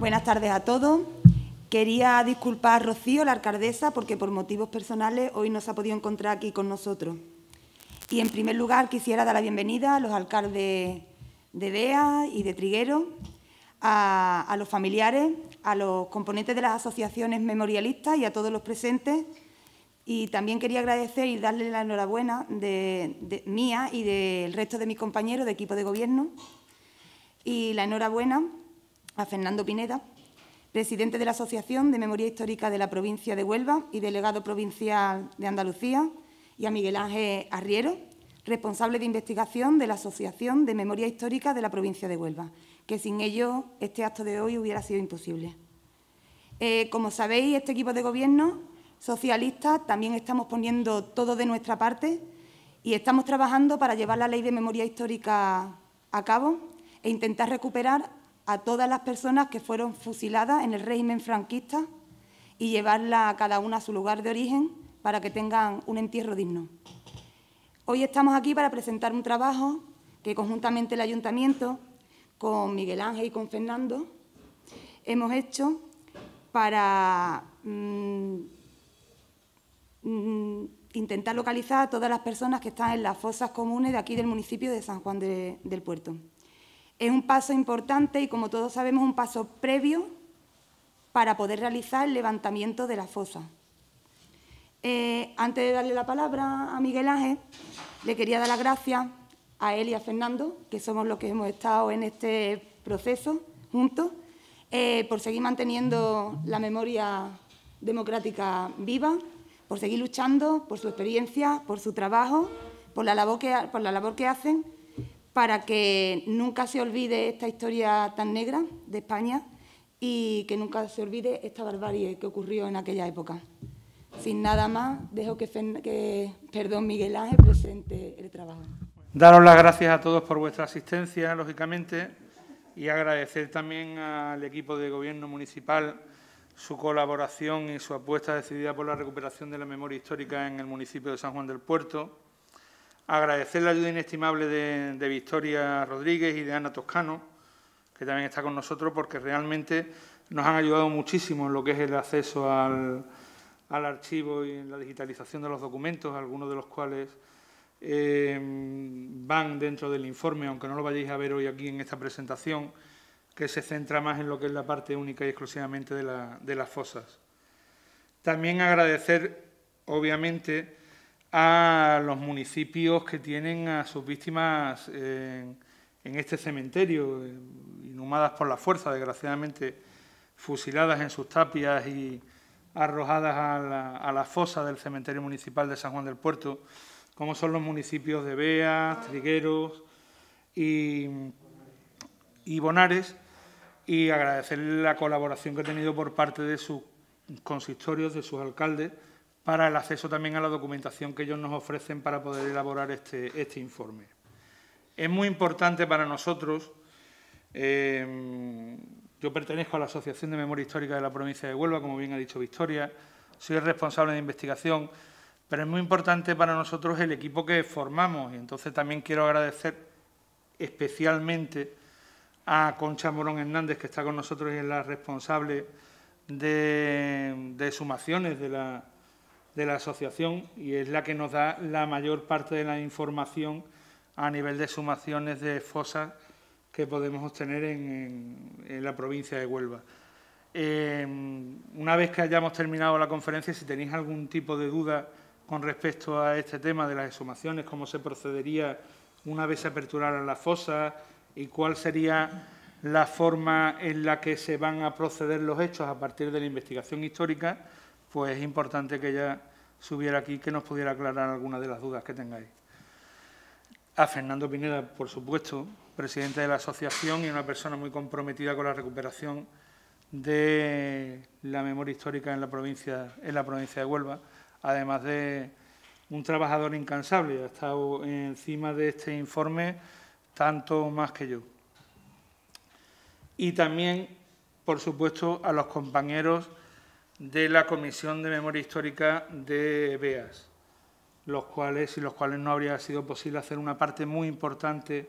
Buenas tardes a todos. Quería disculpar a Rocío, la alcaldesa, porque por motivos personales hoy no se ha podido encontrar aquí con nosotros. Y, en primer lugar, quisiera dar la bienvenida a los alcaldes de Bea y de Trigueros, a los familiares, a los componentes de las asociaciones memorialistas y a todos los presentes. Y también quería agradecer y darle la enhorabuena mía y del resto de mis compañeros de equipo de gobierno. Y la enhorabuena a Fernando Pineda, presidente de la Asociación de Memoria Histórica de la provincia de Huelva y delegado provincial de Andalucía, y a Miguel Ángel Arriero, responsable de investigación de la Asociación de Memoria Histórica de la provincia de Huelva, que sin ellos este acto de hoy hubiera sido imposible. Como sabéis, este equipo de gobierno socialista también estamos poniendo todo de nuestra parte y estamos trabajando para llevar la Ley de Memoria Histórica a cabo e intentar recuperar a todas las personas que fueron fusiladas en el régimen franquista y llevarla a cada una a su lugar de origen para que tengan un entierro digno. Hoy estamos aquí para presentar un trabajo que conjuntamente el Ayuntamiento, con Miguel Ángel y con Fernando, hemos hecho para intentar localizar a todas las personas que están en las fosas comunes de aquí del municipio de San Juan del Puerto. Es un paso importante y, como todos sabemos, un paso previo para poder realizar el levantamiento de la fosa. Antes de darle la palabra a Miguel Ángel, le quería dar las gracias a él y a Fernando, que somos los que hemos estado en este proceso juntos, por seguir manteniendo la memoria democrática viva, por seguir luchando, por su experiencia, por su trabajo, por la labor que hacen, para que nunca se olvide esta historia tan negra de España y que nunca se olvide esta barbarie que ocurrió en aquella época. Sin nada más, dejo que Miguel Ángel presente el trabajo. Daros las gracias a todos por vuestra asistencia, lógicamente, y agradecer también al equipo de Gobierno municipal su colaboración y su apuesta decidida por la recuperación de la memoria histórica en el municipio de San Juan del Puerto. Agradecer la ayuda inestimable de Victoria Rodríguez y de Ana Toscano, que también está con nosotros, porque realmente nos han ayudado muchísimo en lo que es el acceso al archivo y en la digitalización de los documentos, algunos de los cuales van dentro del informe, aunque no lo vayáis a ver hoy aquí en esta presentación, que se centra más en lo que es la parte única y exclusivamente de las fosas. También agradecer, obviamente, a los municipios que tienen a sus víctimas en este cementerio, inhumadas por la fuerza, desgraciadamente fusiladas en sus tapias y arrojadas a la fosa del cementerio municipal de San Juan del Puerto, como son los municipios de Bea, Trigueros y Bonares, y agradecer la colaboración que he tenido por parte de sus consistorios, de sus alcaldes, para el acceso también a la documentación que ellos nos ofrecen para poder elaborar este informe. Es muy importante para nosotros, yo pertenezco a la Asociación de Memoria Histórica de la provincia de Huelva, como bien ha dicho Victoria, soy el responsable de investigación, pero es muy importante para nosotros el equipo que formamos, y entonces también quiero agradecer especialmente a Concha Morón Hernández, que está con nosotros y es la responsable de sumaciones de la asociación, y es la que nos da la mayor parte de la información a nivel de sumaciones de fosas que podemos obtener en la provincia de Huelva. Una vez que hayamos terminado la conferencia, si tenéis algún tipo de duda con respecto a este tema de las exhumaciones, cómo se procedería una vez se aperturaran las fosas y cuál sería la forma en la que se van a proceder los hechos a partir de la investigación histórica, pues es importante que ella subiera aquí, que nos pudiera aclarar algunas de las dudas que tengáis. A Fernando Pineda, por supuesto, presidente de la asociación y una persona muy comprometida con la recuperación de la memoria histórica en la provincia de Huelva, además de un trabajador incansable, ha estado encima de este informe tanto más que yo. Y también, por supuesto, a los compañeros de la Comisión de Memoria Histórica de Beas, sin los cuales no habría sido posible hacer una parte muy importante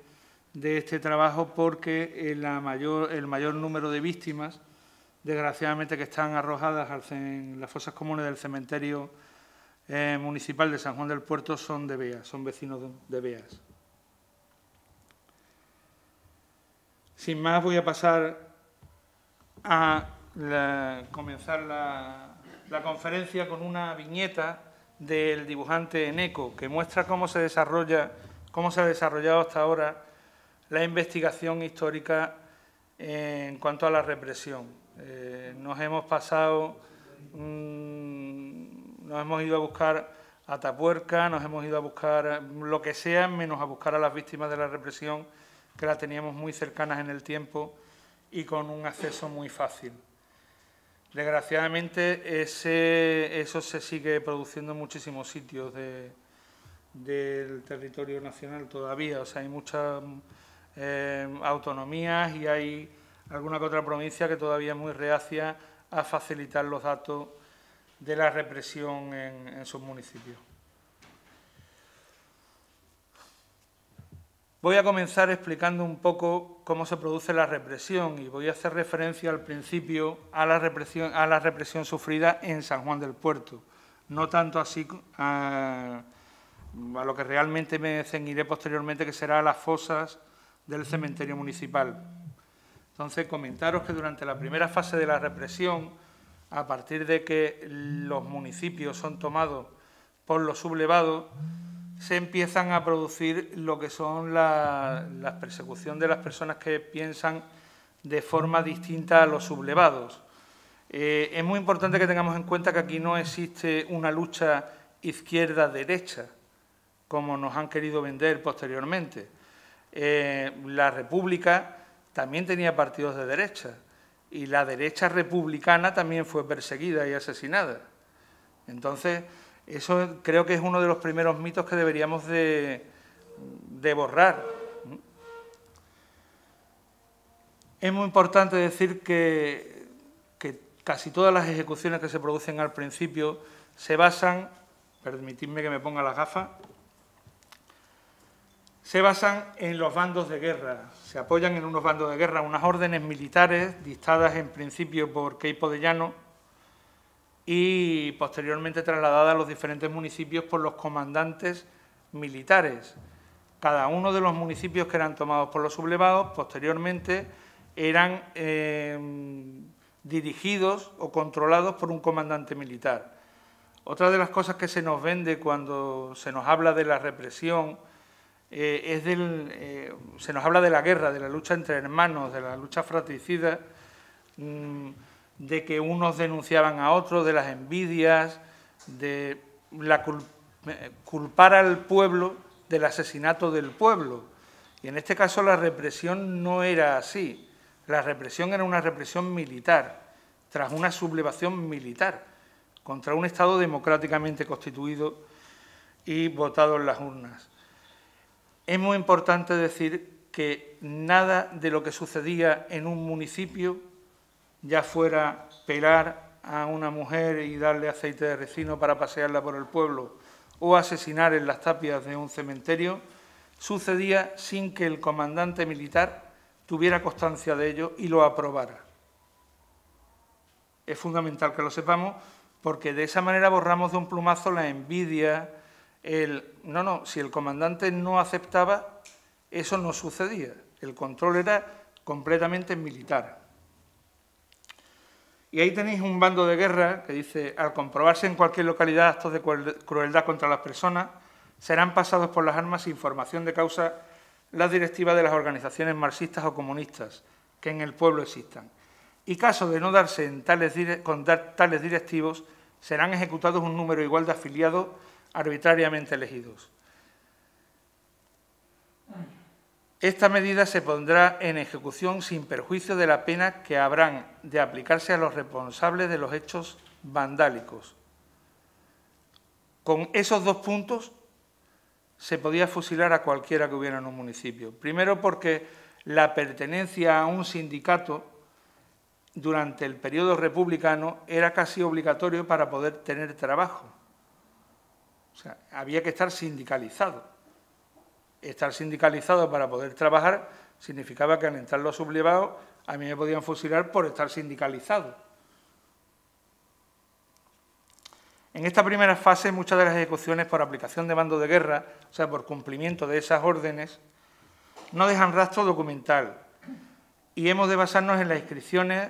de este trabajo, porque el mayor número de víctimas desgraciadamente, que están arrojadas en las fosas comunes del cementerio municipal de San Juan del Puerto son de Beas, son vecinos de Beas. Sin más, voy a pasar a comenzar la conferencia con una viñeta del dibujante Eneco, que muestra cómo se ha desarrollado hasta ahora la investigación histórica en cuanto a la represión. Nos hemos ido a buscar a Atapuerca, nos hemos ido a buscar lo que sea, menos a buscar a las víctimas de la represión, que las teníamos muy cercanas en el tiempo y con un acceso muy fácil. Desgraciadamente, eso se sigue produciendo en muchísimos sitios del territorio nacional todavía. O sea, hay muchas autonomías y hay alguna que otra provincia que todavía es muy reacia a facilitar los datos de la represión en sus municipios. Voy a comenzar explicando un poco cómo se produce la represión y voy a hacer referencia al principio a la represión sufrida en San Juan del Puerto, no tanto así a lo que realmente me ceñiré posteriormente, que será las fosas del cementerio municipal. Entonces, comentaros que durante la primera fase de la represión, a partir de que los municipios son tomados por los sublevados, se empiezan a producir lo que son la persecución de las personas que piensan de forma distinta a los sublevados. Es muy importante que tengamos en cuenta que aquí no existe una lucha izquierda-derecha, como nos han querido vender posteriormente. La República también tenía partidos de derecha y la derecha republicana también fue perseguida y asesinada. Entonces, eso creo que es uno de los primeros mitos que deberíamos de borrar. Es muy importante decir que casi todas las ejecuciones que se producen al principio se basan, permitidme que me ponga las gafas, se basan en los bandos de guerra, se apoyan en unos bandos de guerra, unas órdenes militares dictadas en principio por Queipo de Llano y posteriormente trasladadas a los diferentes municipios por los comandantes militares. Cada uno de los municipios que eran tomados por los sublevados posteriormente eran dirigidos o controlados por un comandante militar. Otra de las cosas que se nos vende cuando se nos habla de la represión se nos habla de la guerra, de la lucha entre hermanos, de la lucha fratricida, de que unos denunciaban a otros, de las envidias, de culpar al pueblo del asesinato del pueblo. Y en este caso la represión no era así. La represión era una represión militar, tras una sublevación militar, contra un Estado democráticamente constituido y votado en las urnas. Es muy importante decir que nada de lo que sucedía en un municipio, ya fuera pelar a una mujer y darle aceite de ricino para pasearla por el pueblo o asesinar en las tapias de un cementerio, sucedía sin que el comandante militar tuviera constancia de ello y lo aprobara. Es fundamental que lo sepamos porque de esa manera borramos de un plumazo la envidia, si el comandante no aceptaba, eso no sucedía. El control era completamente militar. Y ahí tenéis un bando de guerra que dice: al comprobarse en cualquier localidad actos de crueldad contra las personas, serán pasados por las armas sin formación de causa las directivas de las organizaciones marxistas o comunistas que en el pueblo existan. Y caso de no darse con tales directivos, serán ejecutados un número igual de afiliados arbitrariamente elegidos. Esta medida se pondrá en ejecución sin perjuicio de la pena que habrán de aplicarse a los responsables de los hechos vandálicos. Con esos dos puntos se podía fusilar a cualquiera que hubiera en un municipio. Primero porque la pertenencia a un sindicato durante el periodo republicano era casi obligatorio para poder tener trabajo. O sea, había que estar sindicalizado. Estar sindicalizado para poder trabajar significaba que al entrar los sublevados a mí me podían fusilar por estar sindicalizado. En esta primera fase, muchas de las ejecuciones por aplicación de mando de guerra, o sea, por cumplimiento de esas órdenes, no dejan rastro documental y hemos de basarnos en las inscripciones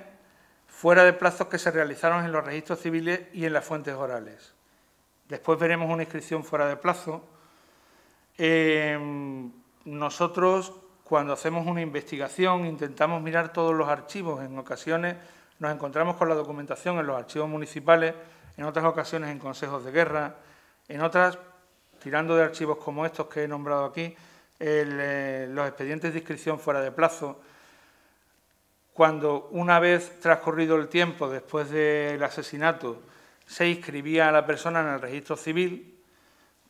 fuera de plazos que se realizaron en los registros civiles y en las fuentes orales. Después veremos una inscripción fuera de plazo. Nosotros, cuando hacemos una investigación, intentamos mirar todos los archivos. En ocasiones nos encontramos con la documentación en los archivos municipales, en otras ocasiones en consejos de guerra, en otras, tirando de archivos como estos que he nombrado aquí, los expedientes de inscripción fuera de plazo. Cuando una vez transcurrido el tiempo después del asesinato se inscribía a la persona en el registro civil,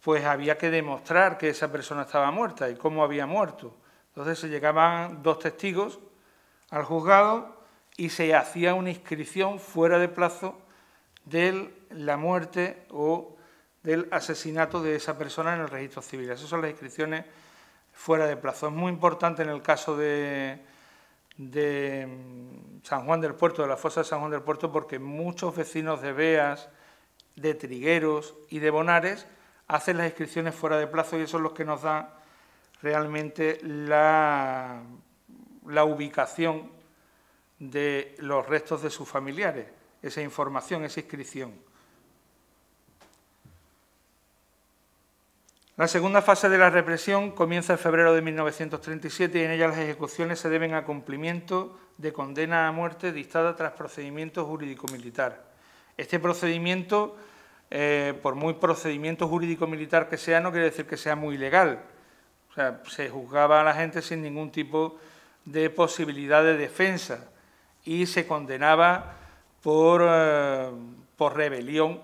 pues había que demostrar que esa persona estaba muerta y cómo había muerto. Entonces se llegaban 2 testigos al juzgado y se hacía una inscripción fuera de plazo de la muerte o del asesinato de esa persona en el registro civil. Esas son las inscripciones fuera de plazo. Es muy importante en el caso de San Juan del Puerto, de la fosa de San Juan del Puerto, porque muchos vecinos de Beas, de Trigueros y de Bonares hacen las inscripciones fuera de plazo y eso es lo que nos da realmente la ubicación de los restos de sus familiares, esa información, esa inscripción. La segunda fase de la represión comienza en febrero de 1937 y en ella las ejecuciones se deben a cumplimiento de condena a muerte dictada tras procedimiento jurídico-militar. Este procedimiento, por muy procedimiento jurídico-militar que sea, no quiere decir que sea muy legal. O sea, se juzgaba a la gente sin ningún tipo de posibilidad de defensa y se condenaba por rebelión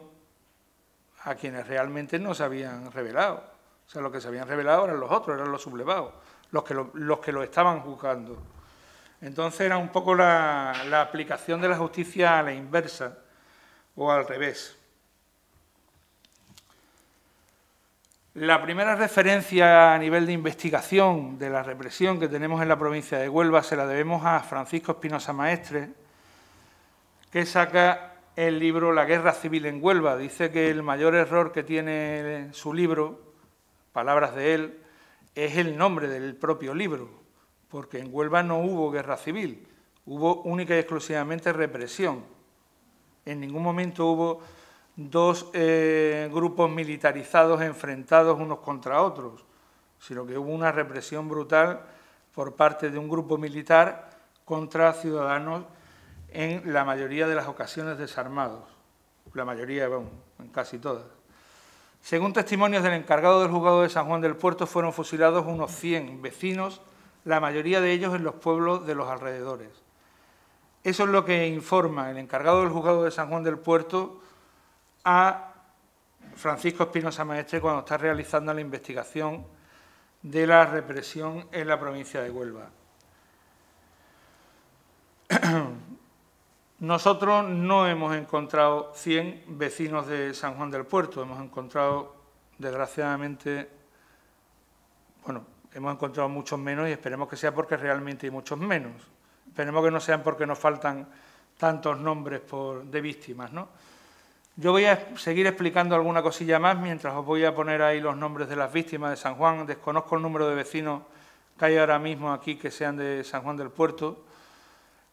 a quienes realmente no se habían rebelado. O sea, los que se habían rebelado eran los otros, eran los sublevados, los que lo estaban juzgando. Entonces era un poco la aplicación de la justicia a la inversa o al revés. La primera referencia a nivel de investigación de la represión que tenemos en la provincia de Huelva se la debemos a Francisco Espinosa Maestre, que saca el libro La guerra civil en Huelva. Dice que el mayor error que tiene su libro, palabras de él, es el nombre del propio libro, porque en Huelva no hubo guerra civil, hubo única y exclusivamente represión. En ningún momento hubo 2 grupos militarizados enfrentados unos contra otros, sino que hubo una represión brutal por parte de un grupo militar contra ciudadanos en la mayoría de las ocasiones desarmados, la mayoría, bueno, en casi todas. Según testimonios del encargado del juzgado de San Juan del Puerto, fueron fusilados unos 100 vecinos, la mayoría de ellos en los pueblos de los alrededores. Eso es lo que informa el encargado del juzgado de San Juan del Puerto a Francisco Espinosa Maestre cuando está realizando la investigación de la represión en la provincia de Huelva. Nosotros no hemos encontrado 100 vecinos de San Juan del Puerto, hemos encontrado, desgraciadamente, bueno, hemos encontrado muchos menos y esperemos que sea porque realmente hay muchos menos. Esperemos que no sean porque nos faltan tantos nombres de víctimas, ¿no? Yo voy a seguir explicando alguna cosilla más mientras os voy a poner ahí los nombres de las víctimas de San Juan. Desconozco el número de vecinos que hay ahora mismo aquí que sean de San Juan del Puerto.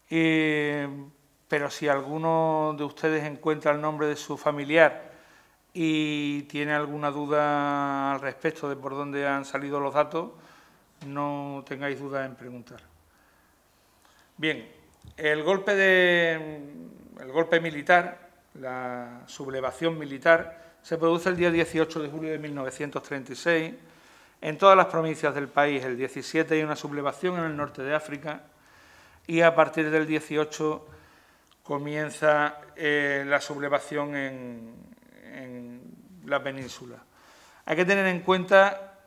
Pero si alguno de ustedes encuentra el nombre de su familiar y tiene alguna duda al respecto de por dónde han salido los datos, no tengáis duda en preguntar. Bien, el golpe militar, la sublevación militar, se produce el día 18 de julio de 1936 en todas las provincias del país. El 17 hay una sublevación en el norte de África y a partir del 18 comienza la sublevación en la península. Hay que tener en cuenta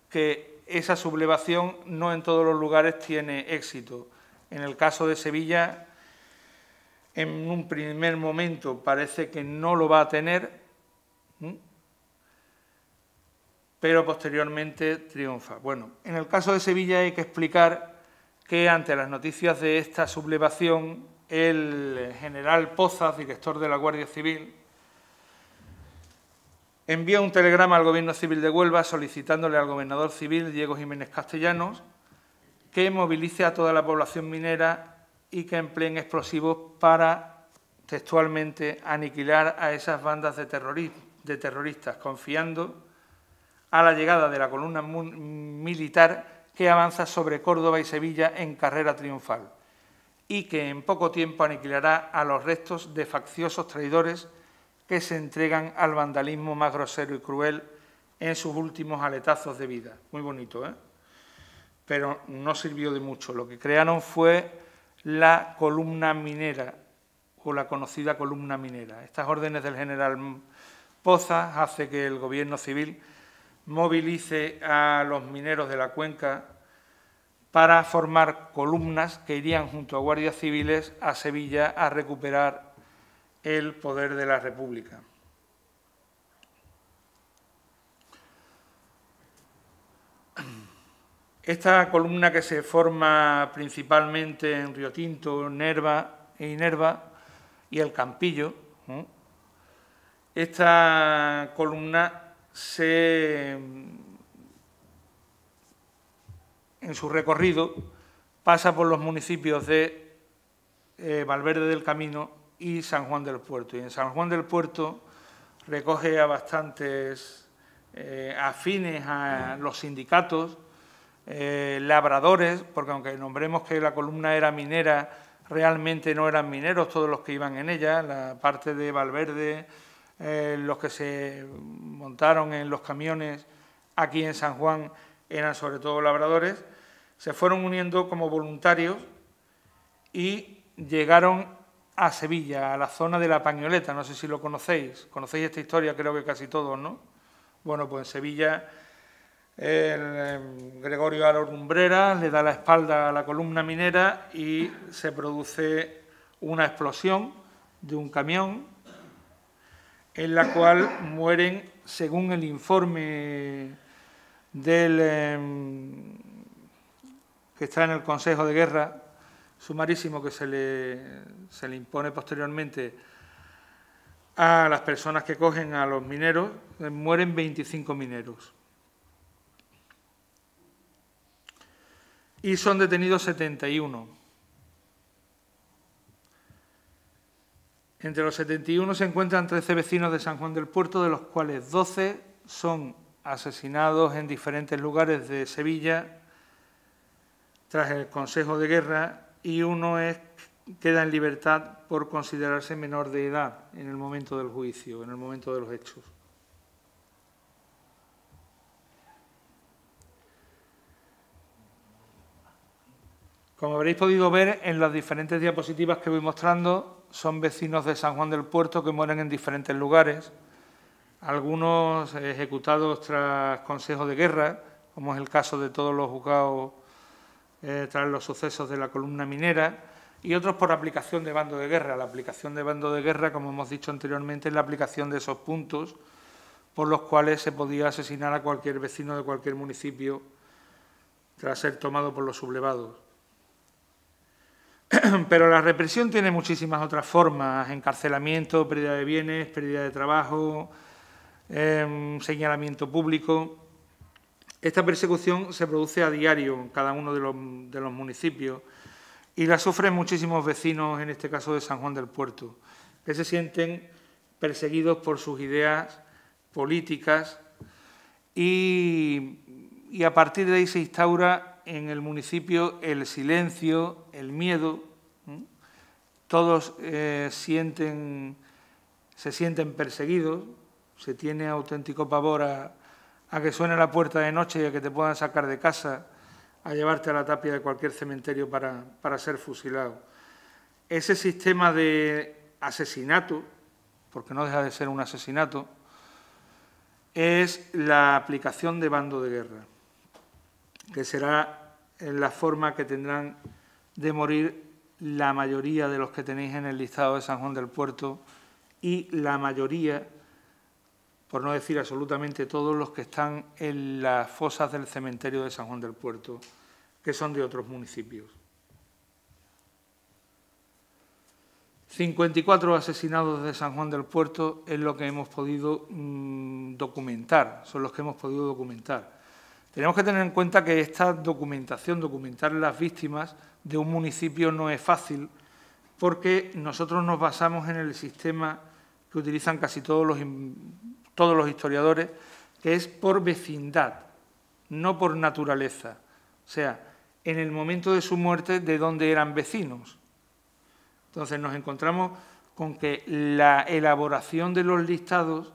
que esa sublevación no en todos los lugares tiene éxito. En el caso de Sevilla, en un primer momento parece que no lo va a tener, pero posteriormente triunfa. Bueno, en el caso de Sevilla hay que explicar que ante las noticias de esta sublevación, el general Pozas, director de la Guardia Civil, envía un telegrama al Gobierno Civil de Huelva solicitándole al gobernador civil, Diego Jiménez Castellanos, que movilice a toda la población minera y que empleen explosivos para, textualmente, aniquilar a esas bandas de terroristas, confiando a la llegada de la columna militar que avanza sobre Córdoba y Sevilla en carrera triunfal y que en poco tiempo aniquilará a los restos de facciosos traidores que se entregan al vandalismo más grosero y cruel en sus últimos aletazos de vida. Muy bonito, ¿eh? Pero no sirvió de mucho. Lo que crearon fue la columna minera, o la conocida columna minera. Estas órdenes del general Pozas hace que el Gobierno civil movilice a los mineros de la cuenca para formar columnas que irían junto a guardias civiles a Sevilla a recuperar el poder de la República. Esta columna, que se forma principalmente en Río Tinto, Nerva y y el Campillo, esta columna en su recorrido pasa por los municipios de Valverde del Camino y San Juan del Puerto. Y en San Juan del Puerto recoge a bastantes afines a los sindicatos, labradores, porque aunque nombremos que la columna era minera, realmente no eran mineros todos los que iban en ella. La parte de Valverde, los que se montaron en los camiones aquí en San Juan eran sobre todo labradores, se fueron uniendo como voluntarios y llegaron a Sevilla, a la zona de la Pañoleta. No sé si lo conocéis. ¿Conocéis esta historia? Creo que casi todos, ¿no? Bueno, pues en Sevilla Gregorio Aro Lumbreras le da la espalda a la columna minera y se produce una explosión de un camión en la cual mueren, según el informe que está en el Consejo de Guerra, sumarísimo que se le impone posteriormente a las personas que cogen a los mineros, mueren 25 mineros. Y son detenidos 71. Entre los 71 se encuentran 13 vecinos de San Juan del Puerto, de los cuales 12 son asesinados en diferentes lugares de Sevilla tras el Consejo de Guerra, y uno queda en libertad por considerarse menor de edad en el momento del juicio, en el momento de los hechos. Como habréis podido ver en las diferentes diapositivas que voy mostrando, son vecinos de San Juan del Puerto que mueren en diferentes lugares, algunos ejecutados tras Consejo de Guerra, como es el caso de todos los juzgados tras los sucesos de la columna minera, y otros por aplicación de bando de guerra. La aplicación de bando de guerra, como hemos dicho anteriormente, es la aplicación de esos puntos por los cuales se podía asesinar a cualquier vecino de cualquier municipio tras ser tomado por los sublevados. Pero la represión tiene muchísimas otras formas: encarcelamiento, pérdida de bienes, pérdida de trabajo, señalamiento público. Esta persecución se produce a diario en cada uno de los municipios y la sufren muchísimos vecinos, en este caso de San Juan del Puerto, que se sienten perseguidos por sus ideas políticas y a partir de ahí se instaura en el municipio el silencio, el miedo. Todos se sienten perseguidos, se tiene auténtico pavor a que suene la puerta de noche y a que te puedan sacar de casa, a llevarte a la tapia de cualquier cementerio para ser fusilado. Ese sistema de asesinato, porque no deja de ser un asesinato, es la aplicación de bando de guerra, que será la forma que tendrán de morir la mayoría de los que tenéis en el listado de San Juan del Puerto y la mayoría, por no decir absolutamente todos, los que están en las fosas del cementerio de San Juan del Puerto, que son de otros municipios. 54 asesinados de San Juan del Puerto es lo que hemos podido documentar, son los que hemos podido documentar. Tenemos que tener en cuenta que esta documentación, documentar las víctimas de un municipio no es fácil, porque nosotros nos basamos en el sistema que utilizan casi todos los historiadores, que es por vecindad, no por naturaleza. O sea, en el momento de su muerte, ¿de dónde eran vecinos? Entonces nos encontramos con que la elaboración de los listados,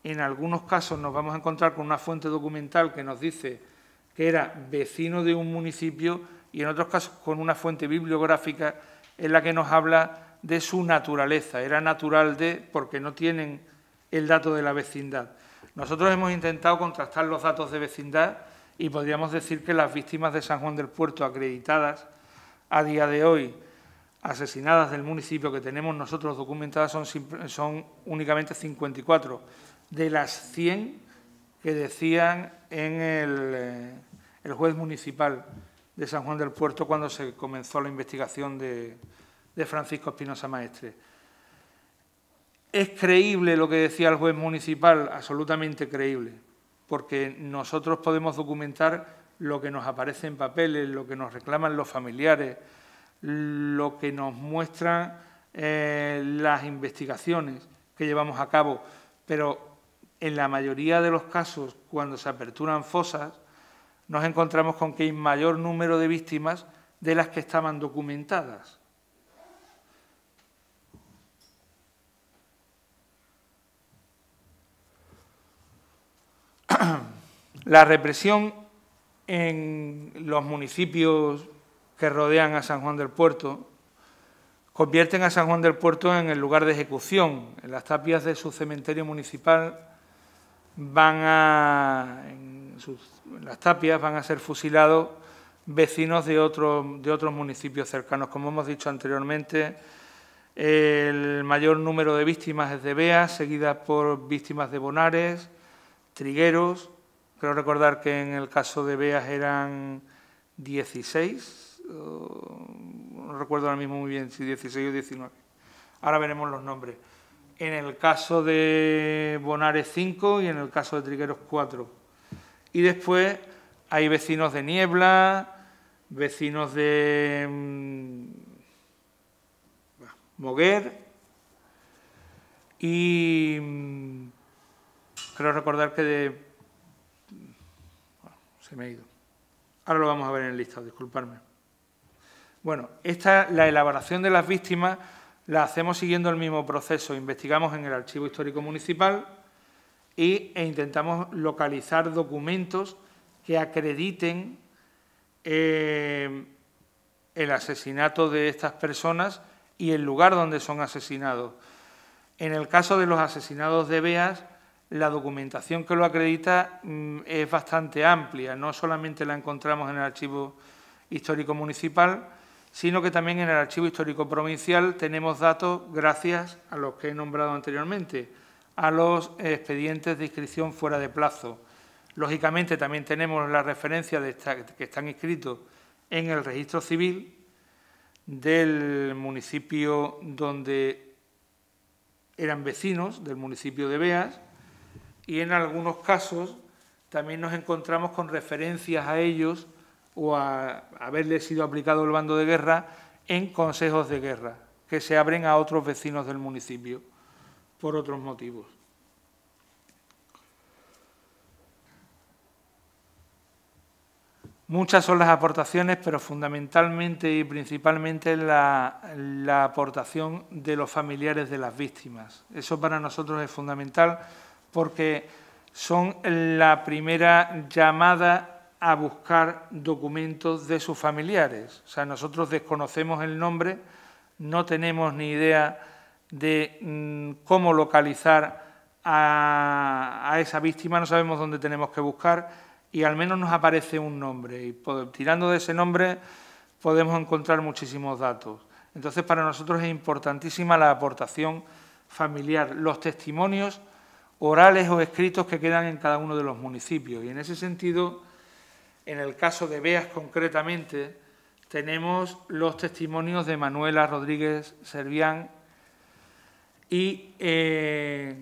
en algunos casos nos vamos a encontrar con una fuente documental que nos dice que era vecino de un municipio y en otros casos con una fuente bibliográfica en la que nos habla de su naturaleza, era natural de, porque no tienen el dato de la vecindad. Nosotros hemos intentado contrastar los datos de vecindad y podríamos decir que las víctimas de San Juan del Puerto acreditadas a día de hoy, asesinadas del municipio que tenemos nosotros documentadas, son únicamente 54, de las 100 que decían en el juez municipal de San Juan del Puerto cuando se comenzó la investigación de Francisco Espinosa Maestre. ¿Es creíble lo que decía el juez municipal? Absolutamente creíble, porque nosotros podemos documentar lo que nos aparece en papeles, lo que nos reclaman los familiares, lo que nos muestran las investigaciones que llevamos a cabo, pero en la mayoría de los casos, cuando se aperturan fosas, nos encontramos con que hay mayor número de víctimas de las que estaban documentadas. La represión en los municipios que rodean a San Juan del Puerto convierten a San Juan del Puerto en el lugar de ejecución. En las tapias de su cementerio municipal en las tapias van a ser fusilados vecinos de otros municipios cercanos. Como hemos dicho anteriormente, el mayor número de víctimas es de Beas, seguidas por víctimas de Bonares, Trigueros. Creo recordar que en el caso de Beas eran 16, no recuerdo ahora mismo muy bien si 16 o 19. Ahora veremos los nombres. En el caso de Bonares 5 y en el caso de Trigueros 4. Y después hay vecinos de Niebla, vecinos de Moguer y creo recordar que se me ha ido. Ahora lo vamos a ver en el listado, disculpadme. Bueno, la elaboración de las víctimas la hacemos siguiendo el mismo proceso. Investigamos en el Archivo Histórico Municipal e intentamos localizar documentos que acrediten el asesinato de estas personas y el lugar donde son asesinados. En el caso de los asesinados de Beas, la documentación que lo acredita es bastante amplia. No solamente la encontramos en el Archivo Histórico Municipal, sino que también en el Archivo Histórico Provincial tenemos datos gracias a los que he nombrado anteriormente, a los expedientes de inscripción fuera de plazo. Lógicamente también tenemos la referencia que están inscritos en el registro civil del municipio donde eran vecinos, del municipio de Beas, y en algunos casos también nos encontramos con referencias a ellos o a haberles sido aplicado el bando de guerra en consejos de guerra, que se abren a otros vecinos del municipio por otros motivos. Muchas son las aportaciones, pero fundamentalmente y principalmente la aportación de los familiares de las víctimas. Eso para nosotros es fundamental porque son la primera llamada a buscar documentos de sus familiares. O sea, nosotros desconocemos el nombre, no tenemos ni idea de cómo localizar a esa víctima, no sabemos dónde tenemos que buscar y al menos nos aparece un nombre y tirando de ese nombre podemos encontrar muchísimos datos. Entonces, para nosotros es importantísima la aportación familiar, los testimonios orales o escritos que quedan en cada uno de los municipios. Y en ese sentido, En el caso de Beas, concretamente, tenemos los testimonios de Manuela Rodríguez Servián y de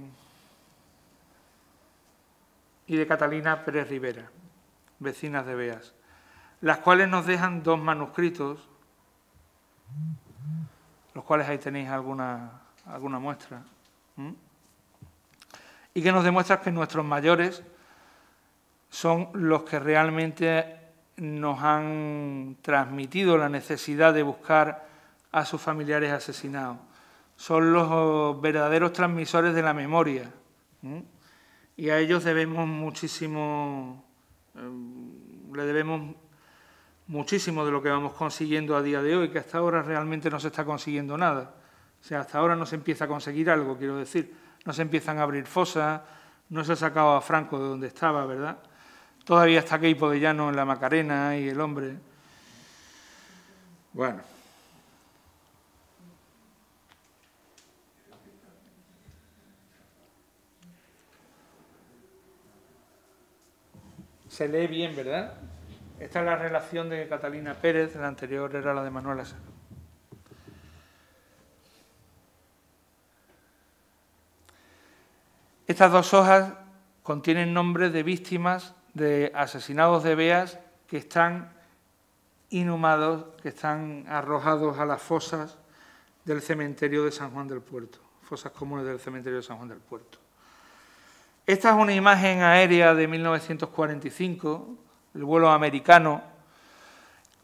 Catalina Pérez Rivera, vecinas de Beas, las cuales nos dejan 2 manuscritos, los cuales ahí tenéis alguna muestra, y que nos demuestran que nuestros mayores son los que realmente nos han transmitido la necesidad de buscar a sus familiares asesinados. Son los verdaderos transmisores de la memoria, y a ellos debemos muchísimo, le debemos muchísimo de lo que vamos consiguiendo a día de hoy, que hasta ahora realmente no se está consiguiendo nada. O sea, hasta ahora no se empieza a conseguir algo, quiero decir. No se empiezan a abrir fosas, no se ha sacado a Franco de donde estaba, ¿verdad? Todavía está Queipo de Llano en la Macarena y el hombre. Bueno. Se lee bien, ¿verdad? Esta es la relación de Catalina Pérez, la anterior era la de Manuela Serra. Estas 2 hojas contienen nombres de víctimas de asesinados de Beas que están inhumados, que están arrojados a las fosas del cementerio de San Juan del Puerto, fosas comunes del cementerio de San Juan del Puerto. Esta es una imagen aérea de 1945, el vuelo americano.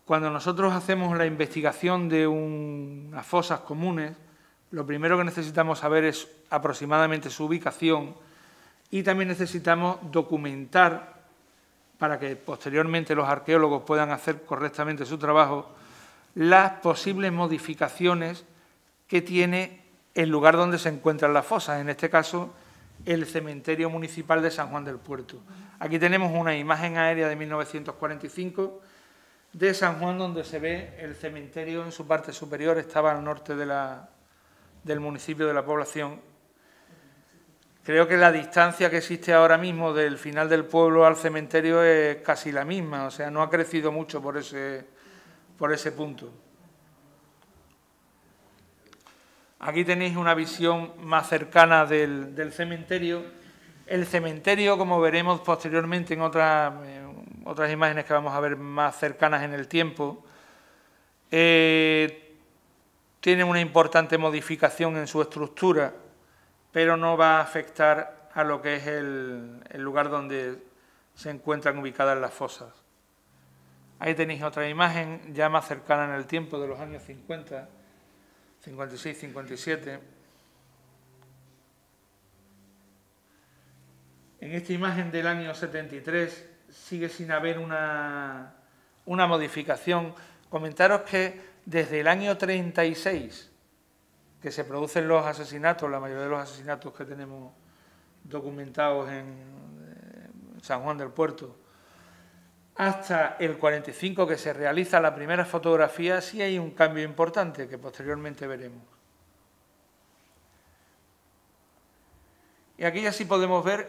Cuando nosotros hacemos la investigación de unas fosas comunes, lo primero que necesitamos saber es aproximadamente su ubicación y también necesitamos documentar, para que posteriormente los arqueólogos puedan hacer correctamente su trabajo, las posibles modificaciones que tiene el lugar donde se encuentran las fosas, en este caso el cementerio municipal de San Juan del Puerto. Aquí tenemos una imagen aérea de 1945 de San Juan, donde se ve el cementerio en su parte superior, estaba al norte del municipio, de la población. Creo que la distancia que existe ahora mismo del final del pueblo al cementerio es casi la misma, o sea, no ha crecido mucho por ese punto. Aquí tenéis una visión más cercana del cementerio. El cementerio, como veremos posteriormente en otras imágenes que vamos a ver más cercanas en el tiempo, tiene una importante modificación en su estructura, pero no va a afectar a lo que es el lugar donde se encuentran ubicadas las fosas. Ahí tenéis otra imagen ya más cercana en el tiempo, de los años 50, 56, 57. En esta imagen del año 73 sigue sin haber una modificación. Comentaros que desde el año 36, que se producen los asesinatos, la mayoría de los asesinatos que tenemos documentados en San Juan del Puerto, hasta el 45, que se realiza la primera fotografía, sí hay un cambio importante que posteriormente veremos. Y aquí ya sí podemos ver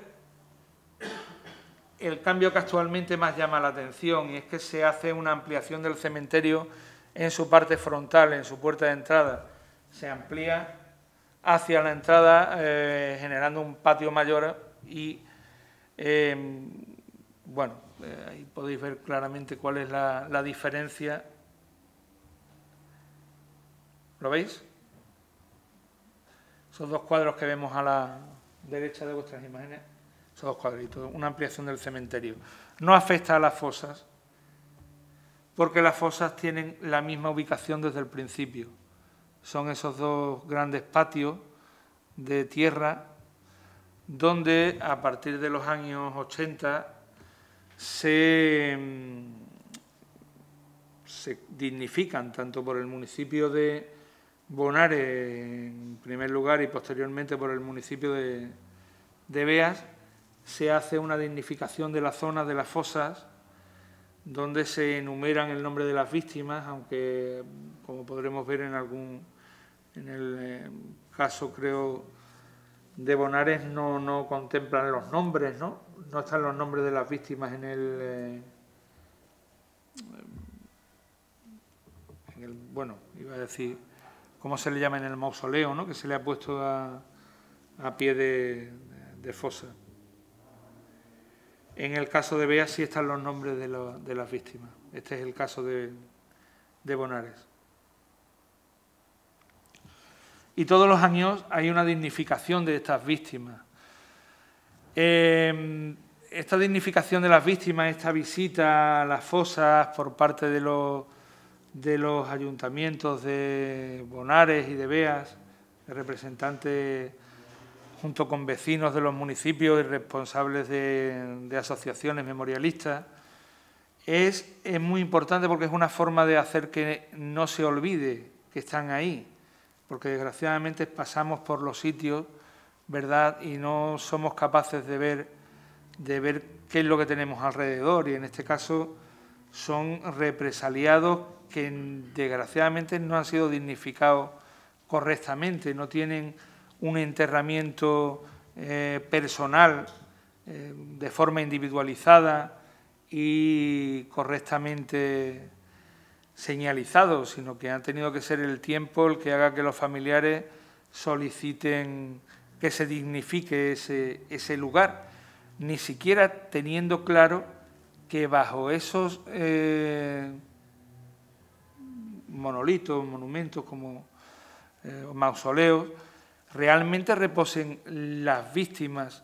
el cambio que actualmente más llama la atención, y es que se hace una ampliación del cementerio en su parte frontal, en su puerta de entrada. Se amplía hacia la entrada, generando un patio mayor y, bueno, ahí podéis ver claramente cuál es la diferencia. ¿Lo veis? Esos 2 cuadros que vemos a la derecha de vuestras imágenes, esos 2 cuadritos, una ampliación del cementerio. No afecta a las fosas, porque las fosas tienen la misma ubicación desde el principio. Son esos 2 grandes patios de tierra donde a partir de los años 80 se dignifican tanto por el municipio de Bonares en primer lugar y posteriormente por el municipio de Beas. Se hace una dignificación de la zona de las fosas donde se enumeran el nombre de las víctimas, aunque como podremos ver en el caso creo de Bonares no contemplan los nombres, ¿no? No están los nombres de las víctimas en bueno, iba a decir, ¿cómo se le llama en el mausoleo, ¿no?, que se le ha puesto a pie de fosa? En el caso de Bea sí están los nombres de las víctimas. Este es el caso de Bonares. Y todos los años hay una dignificación de estas víctimas. Esta dignificación de las víctimas, esta visita a las fosas por parte de los ayuntamientos de Bonares y de Beas, de representantes junto con vecinos de los municipios y responsables de asociaciones memorialistas, es muy importante porque es una forma de hacer que no se olvide que están ahí, porque desgraciadamente pasamos por los sitios, ¿verdad?, y no somos capaces de ver qué es lo que tenemos alrededor, y en este caso son represaliados que desgraciadamente no han sido dignificados correctamente, no tienen un enterramiento personal de forma individualizada y correctamente señalizado, sino que ha tenido que ser el tiempo el que haga que los familiares soliciten que se dignifique ese lugar, ni siquiera teniendo claro que bajo esos monolitos, monumentos como mausoleos, realmente reposen las víctimas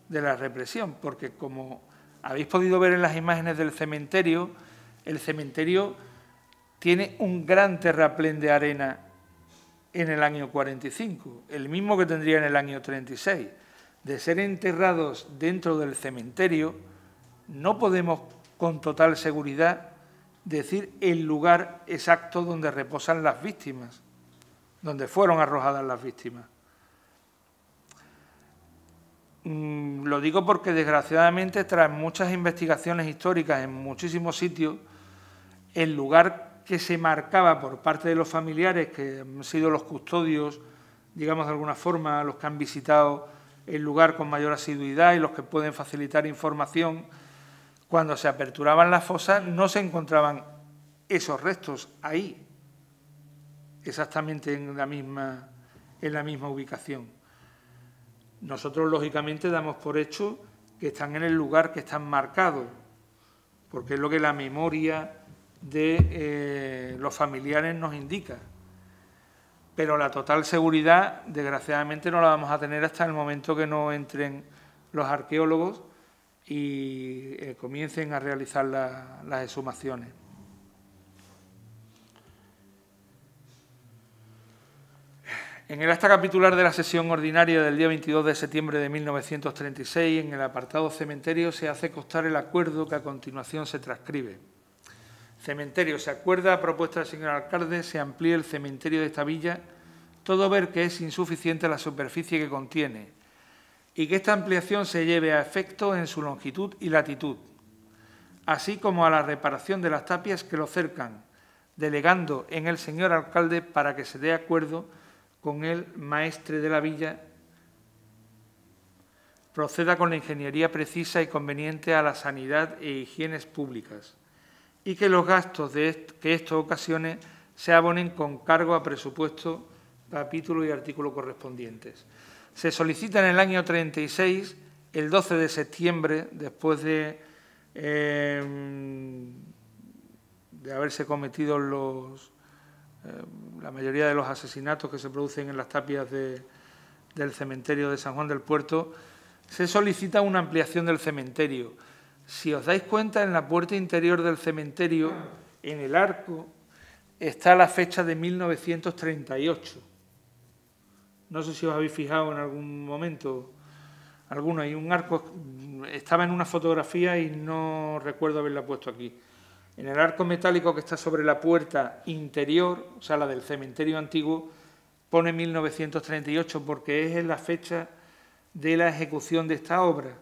de la represión, porque como habéis podido ver en las imágenes del cementerio, el cementerio tiene un gran terraplén de arena en el año 45, el mismo que tendría en el año 36. De ser enterrados dentro del cementerio, no podemos con total seguridad decir el lugar exacto donde reposan las víctimas, donde fueron arrojadas las víctimas. Lo digo porque, desgraciadamente, tras muchas investigaciones históricas en muchísimos sitios, el lugar que se marcaba por parte de los familiares, que han sido los custodios, digamos de alguna forma, los que han visitado el lugar con mayor asiduidad y los que pueden facilitar información, cuando se aperturaban las fosas no se encontraban esos restos ahí, exactamente en la misma ubicación. Nosotros, lógicamente, damos por hecho que están en el lugar que están marcados, porque es lo que la memoria de los familiares nos indica. Pero la total seguridad, desgraciadamente, no la vamos a tener hasta el momento que no entren los arqueólogos y comiencen a realizar las exhumaciones. En el acta capitular de la sesión ordinaria del día 22 de septiembre de 1936, en el apartado cementerio, se hace constar el acuerdo que a continuación se transcribe. Cementerio. Se acuerda, a propuesta del señor alcalde, se amplíe el cementerio de esta villa, todo ver que es insuficiente la superficie que contiene y que esta ampliación se lleve a efecto en su longitud y latitud, así como a la reparación de las tapias que lo cercan, delegando en el señor alcalde para que se dé acuerdo con el maestre de la villa, proceda con la ingeniería precisa y conveniente a la sanidad e higienes públicas y que los gastos que esto ocasione se abonen con cargo a presupuesto, capítulo y artículo correspondientes. Se solicita en el año 36, el 12 de septiembre, después de haberse cometido la mayoría de los asesinatos que se producen en las tapias del cementerio de San Juan del Puerto, se solicita una ampliación del cementerio. Si os dais cuenta, en la puerta interior del cementerio, en el arco, está la fecha de 1938. No sé si os habéis fijado en algún momento. Hay un arco, estaba en una fotografía y no recuerdo haberla puesto aquí. En el arco metálico que está sobre la puerta interior, o sea, la del cementerio antiguo, pone 1938 porque es la fecha de la ejecución de esta obra.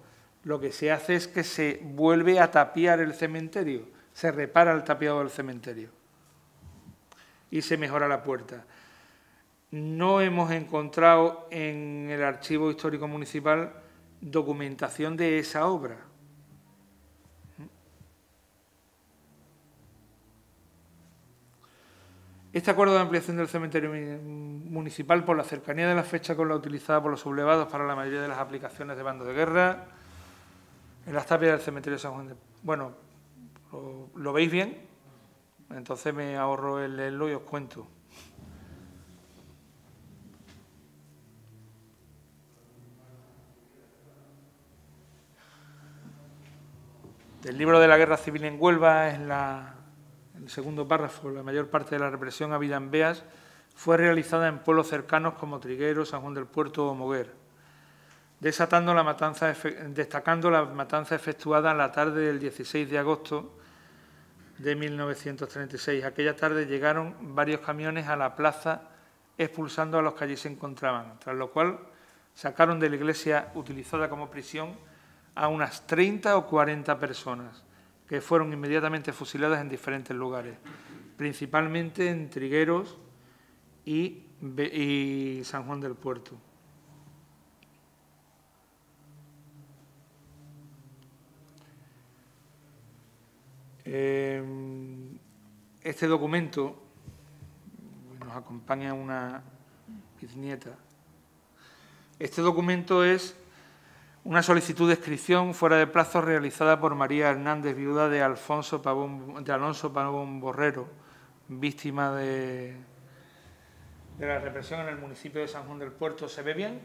Lo que se hace es que se vuelve a tapiar el cementerio, se repara el tapiado del cementerio y se mejora la puerta. No hemos encontrado en el Archivo Histórico Municipal documentación de esa obra. Este acuerdo de ampliación del cementerio municipal, por la cercanía de la fecha con la utilizada por los sublevados para la mayoría de las aplicaciones de bando de guerra, en las tapias del cementerio de San Juan de... Bueno, ¿lo veis bien? Entonces me ahorro el leerlo y os cuento. Del libro de la Guerra Civil en Huelva, en el segundo párrafo, la mayor parte de la represión habida en Beas fue realizada en pueblos cercanos como Trigueros, San Juan del Puerto o Moguer, destacando la matanza efectuada en la tarde del 16 de agosto de 1936. Aquella tarde llegaron varios camiones a la plaza expulsando a los que allí se encontraban, tras lo cual sacaron de la iglesia utilizada como prisión a unas 30 o 40 personas, que fueron inmediatamente fusiladas en diferentes lugares, principalmente en Trigueros y San Juan del Puerto. Este documento, nos acompaña una bisnieta. Este documento es una solicitud de inscripción fuera de plazo realizada por María Hernández, viuda de Alonso Pavón Borrero, víctima de la represión en el municipio de San Juan del Puerto. ¿Se ve bien?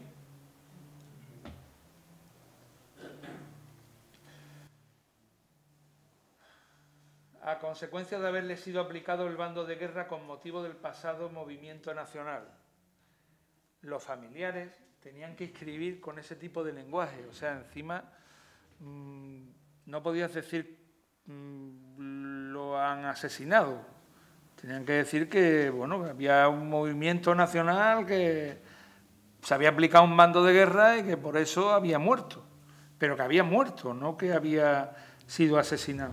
A consecuencia de haberle sido aplicado el bando de guerra con motivo del pasado movimiento nacional, los familiares tenían que escribir con ese tipo de lenguaje. O sea, encima no podías decir lo han asesinado. Tenían que decir que, bueno, que había un movimiento nacional, que se había aplicado un bando de guerra y que por eso había muerto. Pero que había muerto, no que había sido asesinado.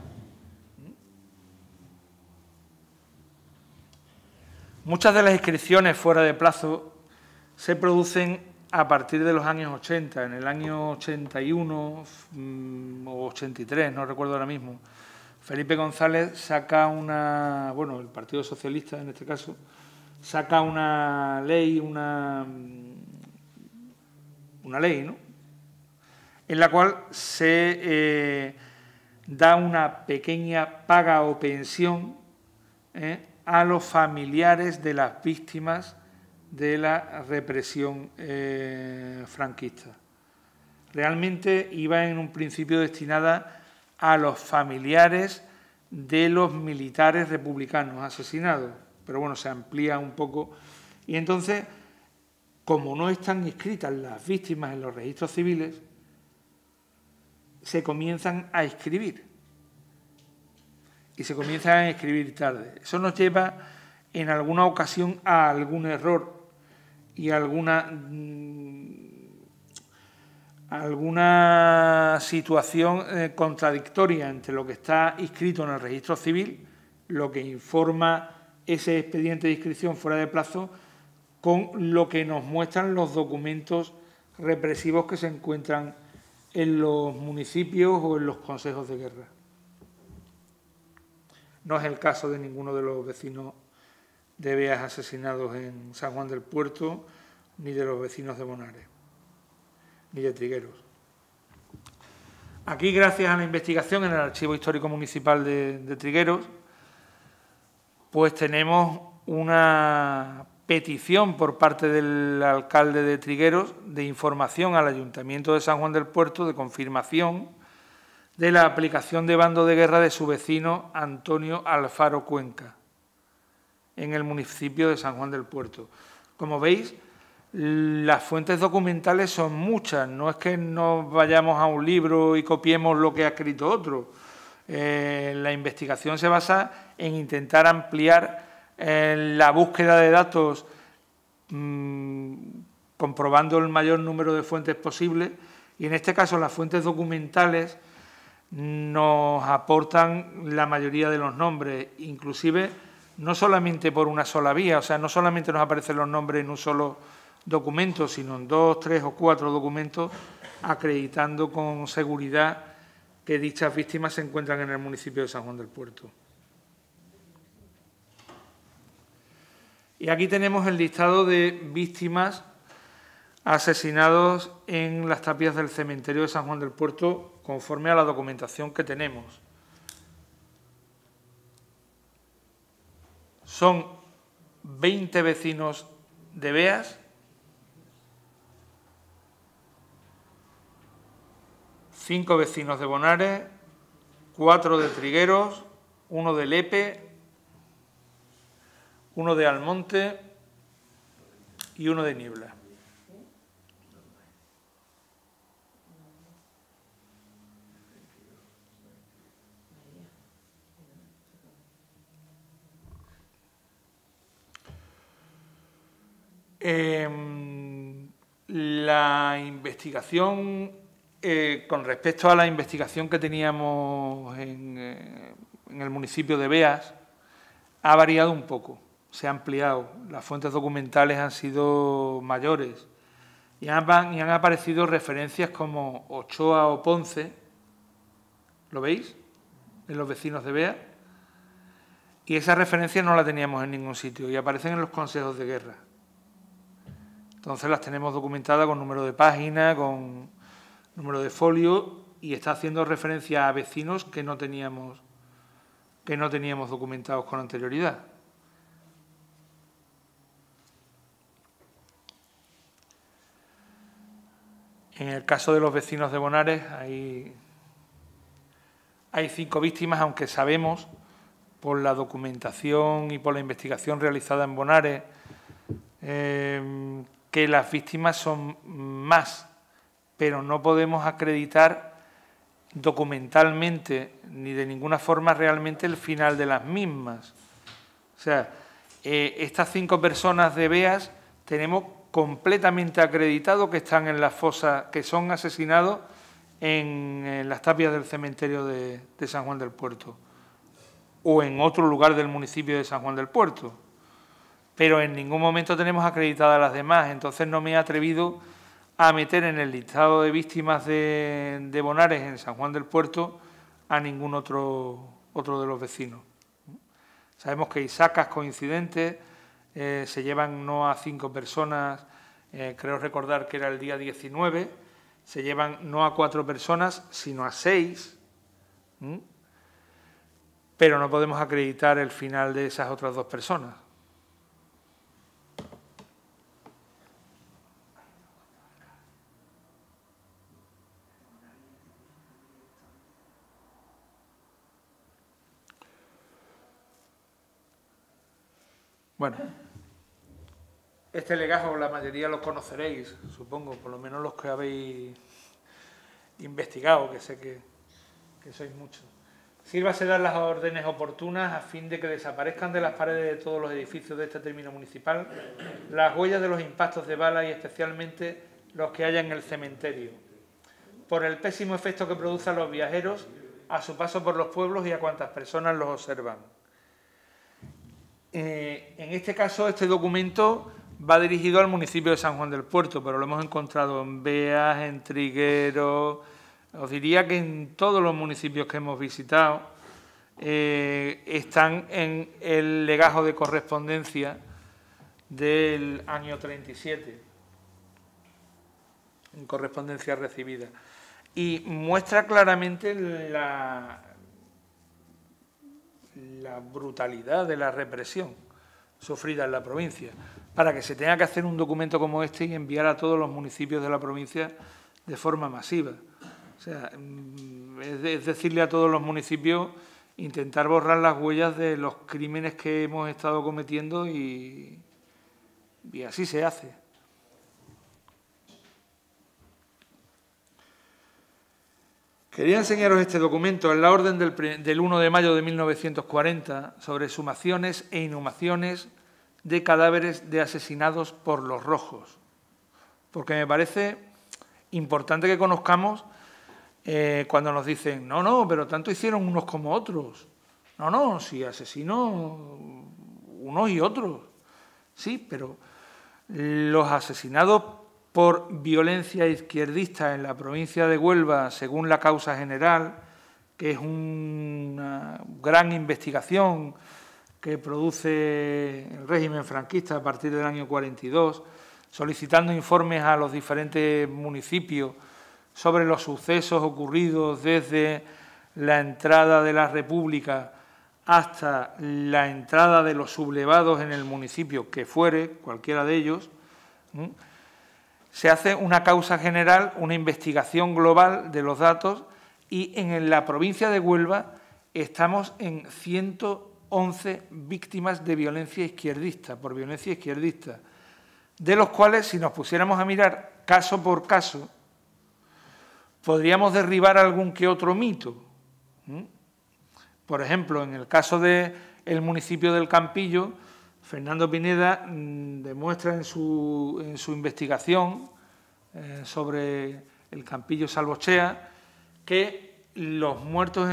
Muchas de las inscripciones fuera de plazo se producen a partir de los años 80, en el año 81 o 83, no recuerdo ahora mismo. Felipe González saca el Partido Socialista en este caso, saca una ley, una ley, ¿no?, en la cual se da una pequeña paga o pensión a los familiares de las víctimas de la represión franquista. Realmente iba en un principio destinada a los familiares de los militares republicanos asesinados, pero bueno, se amplía un poco. Y entonces, como no están inscritas las víctimas en los registros civiles, se comienzan a inscribir. Y se comienzan a inscribir tarde. Eso nos lleva en alguna ocasión a algún error y alguna situación contradictoria entre lo que está inscrito en el registro civil, lo que informa ese expediente de inscripción fuera de plazo, con lo que nos muestran los documentos represivos que se encuentran en los municipios o en los consejos de guerra. No es el caso de ninguno de los vecinos de Beas asesinados en San Juan del Puerto, ni de los vecinos de Bonares, ni de Trigueros. Aquí, gracias a la investigación en el Archivo Histórico Municipal de Trigueros, pues tenemos una petición por parte del alcalde de Trigueros de información al Ayuntamiento de San Juan del Puerto, de confirmación de la aplicación de bando de guerra de su vecino Antonio Alfaro Cuenca, en el municipio de San Juan del Puerto. Como veis, las fuentes documentales son muchas, no es que nos vayamos a un libro y copiemos lo que ha escrito otro. La investigación se basa en intentar ampliar la búsqueda de datos, comprobando el mayor número de fuentes posible, y en este caso las fuentes documentales nos aportan la mayoría de los nombres, inclusive no solamente por una sola vía, o sea, no solamente nos aparecen los nombres en un solo documento, sino en 2, 3 o 4 documentos, acreditando con seguridad que dichas víctimas se encuentran en el municipio de San Juan del Puerto. Y aquí tenemos el listado de víctimas asesinados en las tapias del cementerio de San Juan del Puerto, conforme a la documentación que tenemos. Son 20 vecinos de Beas, 5 vecinos de Bonares, 4 de Trigueros, 1 de Lepe, 1 de Almonte y 1 de Niebla. La investigación, con respecto a la investigación que teníamos en el municipio de Beas, ha variado un poco, se ha ampliado. Las fuentes documentales han sido mayores y han aparecido referencias como Ochoa o Ponce, ¿lo veis?, en los vecinos de Beas, y esas referencias no las teníamos en ningún sitio y aparecen en los consejos de guerra. Entonces las tenemos documentadas con número de página, con número de folio, y está haciendo referencia a vecinos que no teníamos documentados con anterioridad. En el caso de los vecinos de Bonares hay 5 víctimas, aunque sabemos por la documentación y por la investigación realizada en Bonares que las víctimas son más, pero no podemos acreditar documentalmente ni de ninguna forma realmente el final de las mismas. O sea, estas 5 personas de Beas tenemos completamente acreditado que están en las fosas, que son asesinados en las tapias del cementerio de San Juan del Puerto o en otro lugar del municipio de San Juan del Puerto. Pero en ningún momento tenemos acreditadas las demás, entonces no me he atrevido a meter en el listado de víctimas de Bonares en San Juan del Puerto a ningún otro de los vecinos. Sabemos que hay sacas coincidentes, se llevan no a 5 personas, creo recordar que era el día 19, se llevan no a 4 personas, sino a 6, pero no podemos acreditar el final de esas otras 2 personas. Bueno, este legajo la mayoría lo conoceréis, supongo, por lo menos los que habéis investigado, que sé que sois muchos. Sírvase dar las órdenes oportunas a fin de que desaparezcan de las paredes de todos los edificios de este término municipal las huellas de los impactos de bala y especialmente los que haya en el cementerio, por el pésimo efecto que produce a los viajeros a su paso por los pueblos y a cuantas personas los observan. En este caso, este documento va dirigido al municipio de San Juan del Puerto, pero lo hemos encontrado en Beas, en Trigueros. Os diría que en todos los municipios que hemos visitado están en el legajo de correspondencia del año 37, en correspondencia recibida. Y muestra claramente la brutalidad de la represión sufrida en la provincia, para que se tenga que hacer un documento como este y enviar a todos los municipios de la provincia de forma masiva. O sea, es decirle a todos los municipios intentar borrar las huellas de los crímenes que hemos estado cometiendo y así se hace. Quería enseñaros este documento. Es la orden del 1 de mayo de 1940 sobre exhumaciones e inhumaciones de cadáveres de asesinados por los rojos. Porque me parece importante que conozcamos cuando nos dicen no, pero tanto hicieron unos como otros. No, sí, asesinos unos y otros. Sí, pero los asesinados por violencia izquierdista en la provincia de Huelva, según la causa general, que es una gran investigación que produce el régimen franquista a partir del año 42, solicitando informes a los diferentes municipios sobre los sucesos ocurridos desde la entrada de la República hasta la entrada de los sublevados en el municipio que fuere, cualquiera de ellos. Se hace una causa general, una investigación global de los datos, y en la provincia de Huelva estamos en 111 víctimas de violencia izquierdista, por violencia izquierdista, de los cuales, si nos pusiéramos a mirar caso por caso, podríamos derribar algún que otro mito. Por ejemplo, en el caso del municipio del Campillo, Fernando Pineda demuestra en su investigación sobre el Campillo Salvochea que los muertos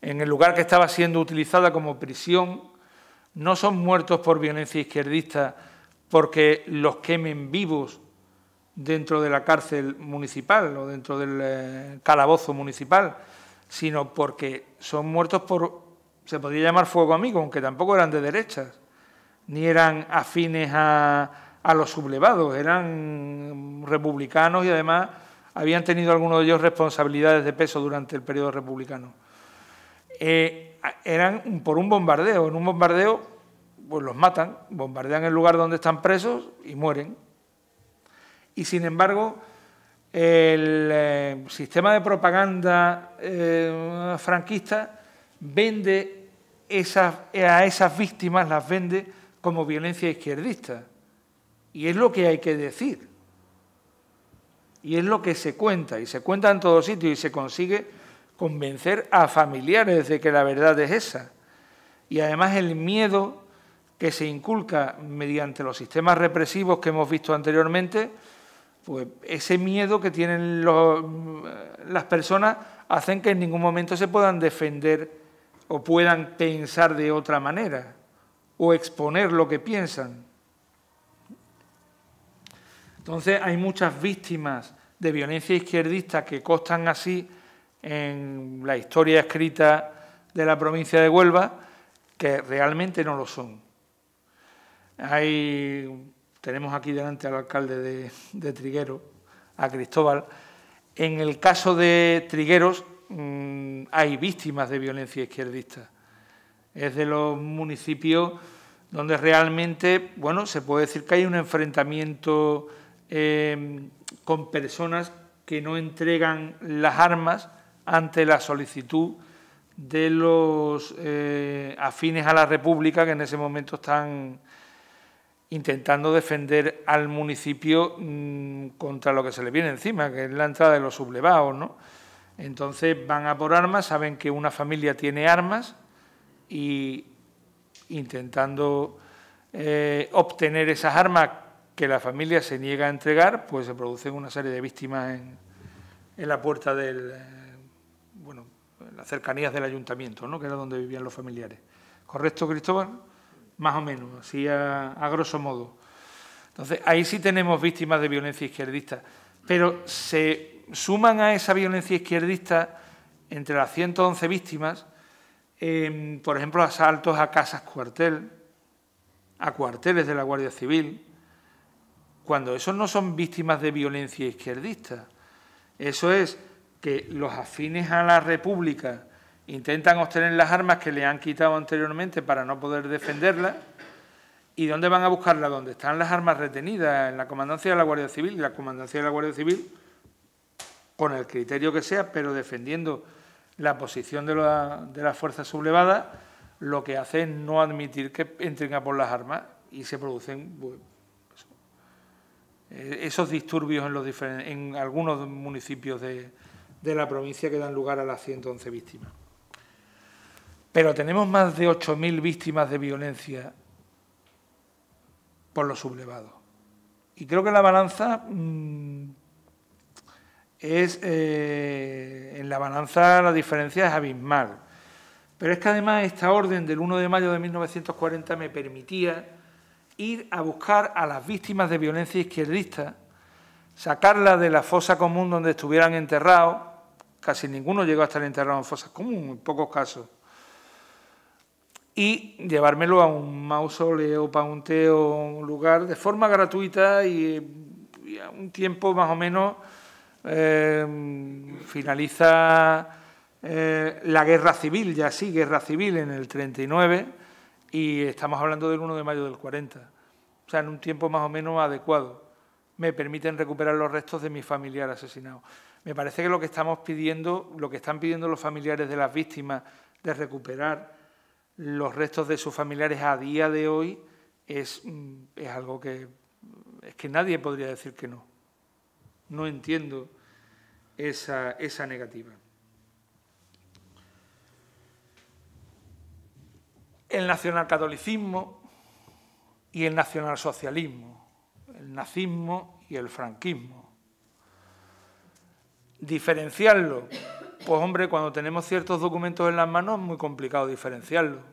en el lugar que estaba siendo utilizada como prisión no son muertos por violencia izquierdista porque los quemen vivos dentro de la cárcel municipal o dentro del calabozo municipal, sino porque son muertos por, se podría llamar fuego amigo, aunque tampoco eran de derechas, ni eran afines a los sublevados, eran republicanos y además habían tenido algunos de ellos responsabilidades de peso durante el periodo republicano. Eran por un bombardeo. En un bombardeo pues los matan, bombardean el lugar donde están presos y mueren. Y sin embargo, el sistema de propaganda franquista vende a esas víctimas, las vende como violencia izquierdista. Y es lo que hay que decir. Y es lo que se cuenta, y se cuenta en todos sitios, y se consigue convencer a familiares de que la verdad es esa. Y además el miedo que se inculca mediante los sistemas represivos que hemos visto anteriormente, pues ese miedo que tienen las personas hacen que en ningún momento se puedan defender o puedan pensar de otra manera o exponer lo que piensan. Entonces hay muchas víctimas de violencia izquierdista que constan así en la historia escrita de la provincia de Huelva, que realmente no lo son. Tenemos aquí delante al alcalde de Trigueros, a Cristóbal. En el caso de Trigueros hay víctimas de violencia izquierdista. Es de los municipios donde realmente, bueno, se puede decir que hay un enfrentamiento con personas que no entregan las armas ante la solicitud de los afines a la República, que en ese momento están intentando defender al municipio contra lo que se le viene encima, que es la entrada de los sublevados, ¿no? Entonces van a por armas, saben que una familia tiene armas y intentando obtener esas armas que la familia se niega a entregar, pues se producen una serie de víctimas en la puerta en las cercanías del ayuntamiento, ¿no?, que era donde vivían los familiares. ¿Correcto, Cristóbal? Más o menos, así a grosso modo. Entonces, ahí sí tenemos víctimas de violencia izquierdista, pero se suman a esa violencia izquierdista, entre las 111 víctimas, por ejemplo, asaltos a casas cuartel, a cuarteles de la Guardia Civil, cuando esos no son víctimas de violencia izquierdista. Eso es que los afines a la República intentan obtener las armas que le han quitado anteriormente para no poder defenderlas. ¿Y dónde van a buscarlas? Donde están las armas retenidas, en la comandancia de la Guardia Civil. Y la comandancia de la Guardia Civil, con el criterio que sea, pero defendiendo la posición de las fuerzas sublevadas, lo que hace es no admitir que entren a por las armas y se producen esos disturbios en algunos municipios de la provincia que dan lugar a las 111 víctimas. Pero tenemos más de 8.000 víctimas de violencia por los sublevados. Y creo que la balanza en la balanza la diferencia es abismal. Pero es que además esta orden del 1 de mayo de 1940 me permitía ir a buscar a las víctimas de violencia izquierdista, sacarlas de la fosa común donde estuvieran enterrados, casi ninguno llegó a estar enterrado en fosas comunes, en pocos casos. Y llevármelo a un mausoleo, paunteo, un lugar de forma gratuita y a un tiempo más o menos finaliza la guerra civil, ya sí, guerra civil en el 39 y estamos hablando del 1 de mayo del 40. O sea, en un tiempo más o menos adecuado. Me permiten recuperar los restos de mi familiar asesinado. Me parece que lo que estamos pidiendo, lo que están pidiendo los familiares de las víctimas de recuperar los restos de sus familiares a día de hoy es algo que nadie podría decir que no. No entiendo esa negativa. El nacionalcatolicismo y el nacionalsocialismo, el nazismo y el franquismo. Diferenciarlo, pues hombre, cuando tenemos ciertos documentos en las manos es muy complicado diferenciarlo.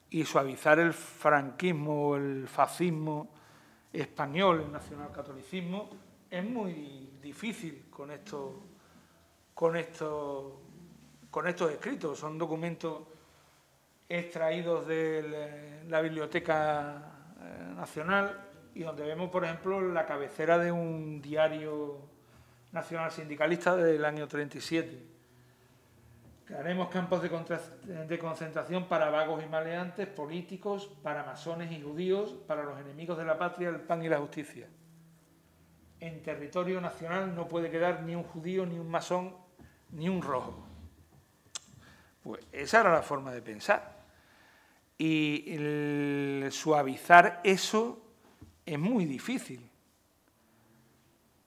Y suavizar el franquismo o el fascismo español, el nacionalcatolicismo, es muy difícil con estos escritos. Son documentos extraídos de la Biblioteca Nacional y donde vemos, por ejemplo, la cabecera de un diario nacional sindicalista del año 37. Crearemos campos de concentración para vagos y maleantes, políticos, para masones y judíos, para los enemigos de la patria, el pan y la justicia. En territorio nacional no puede quedar ni un judío, ni un masón, ni un rojo. Pues esa era la forma de pensar. Y el suavizar eso es muy difícil,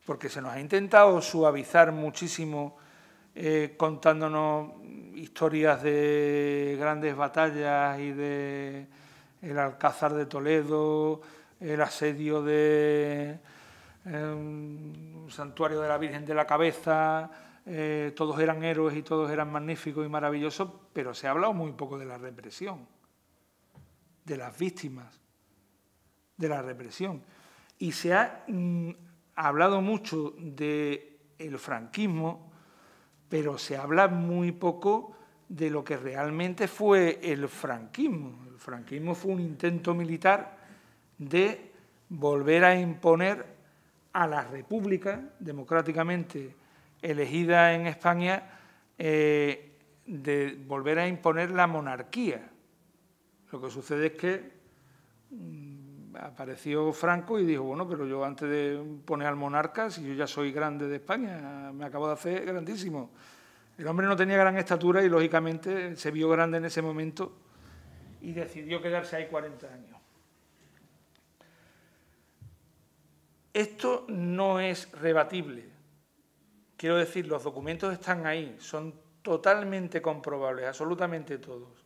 porque se nos ha intentado suavizar muchísimo contándonos historias de grandes batallas y de el Alcázar de Toledo, el asedio de Santuario de la Virgen de la Cabeza, todos eran héroes y todos eran magníficos y maravillosos, pero se ha hablado muy poco de la represión, de las víctimas de la represión. Y se ha hablado mucho del franquismo, pero se habla muy poco de lo que realmente fue el franquismo. El franquismo fue un intento militar de volver a imponer a la República democráticamente elegida en España, de volver a imponer la monarquía. Lo que sucede es que apareció Franco y dijo, bueno, pero yo antes de poner al monarca, si yo ya soy grande de España, me acabo de hacer grandísimo. El hombre no tenía gran estatura y, lógicamente, se vio grande en ese momento y decidió quedarse ahí 40 años. Esto no es rebatible. Quiero decir, los documentos están ahí, son totalmente comprobables, absolutamente todos.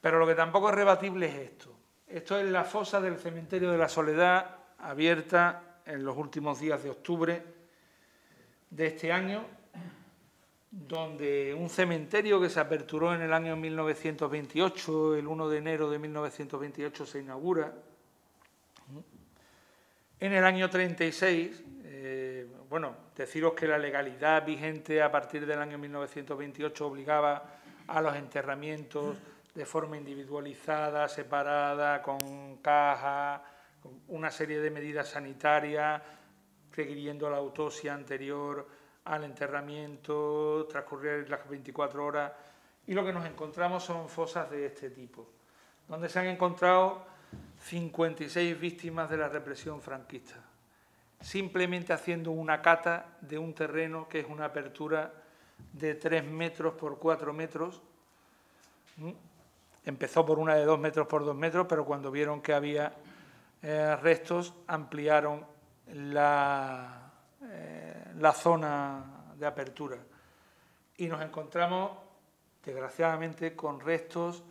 Pero lo que tampoco es rebatible es esto. Esto es la fosa del Cementerio de la Soledad, abierta en los últimos días de octubre de este año, donde un cementerio que se aperturó en el año 1928, el 1 de enero de 1928 se inaugura. En el año 36, bueno, deciros que la legalidad vigente a partir del año 1928 obligaba a los enterramientos de forma individualizada, separada, con caja, con una serie de medidas sanitarias, requiriendo la autopsia anterior al enterramiento, transcurrir las 24 horas, y lo que nos encontramos son fosas de este tipo, donde se han encontrado 56 víctimas de la represión franquista, simplemente haciendo una cata de un terreno que es una apertura de 3 metros por 4 metros. Empezó por una de 2 metros por 2 metros, pero cuando vieron que había restos, ampliaron la zona de apertura. Y nos encontramos, desgraciadamente, con restos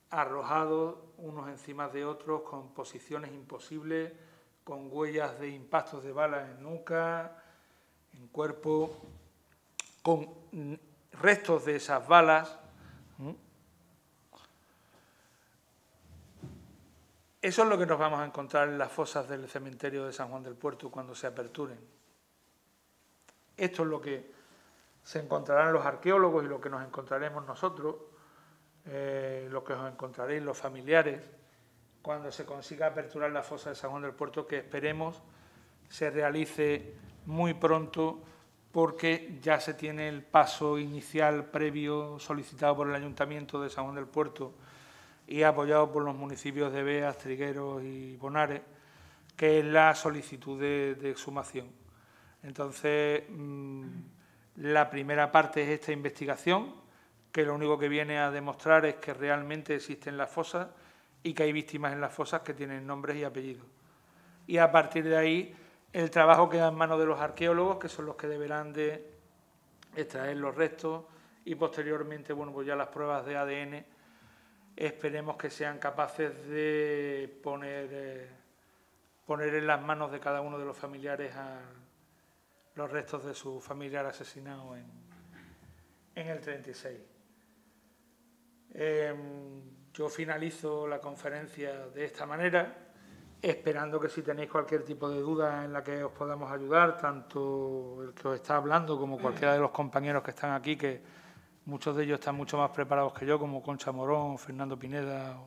arrojados unos encima de otros, con posiciones imposibles, con huellas de impactos de balas en nuca, en cuerpo, con restos de esas balas. Eso es lo que nos vamos a encontrar en las fosas del cementerio de San Juan del Puerto cuando se aperturen. Esto es lo que se encontrarán los arqueólogos y lo que nos encontraremos nosotros, lo que os encontraréis los familiares, cuando se consiga aperturar la fosa de San Juan del Puerto, que esperemos se realice muy pronto, porque ya se tiene el paso inicial previo solicitado por el Ayuntamiento de San Juan del Puerto y apoyado por los municipios de Beas, Trigueros y Bonares, que es la solicitud de exhumación. Entonces, la primera parte es esta investigación, que lo único que viene a demostrar es que realmente existen las fosas y que hay víctimas en las fosas que tienen nombres y apellidos. Y a partir de ahí, el trabajo queda en manos de los arqueólogos, que son los que deberán de extraer los restos y posteriormente, bueno, pues ya las pruebas de ADN, esperemos que sean capaces de poner en las manos de cada uno de los familiares los restos de su familiar asesinado en el 36. Yo finalizo la conferencia de esta manera, esperando que si tenéis cualquier tipo de duda en la que os podamos ayudar, tanto el que os está hablando como cualquiera de los compañeros que están aquí, que muchos de ellos están mucho más preparados que yo, como Concha Morón, Fernando Pineda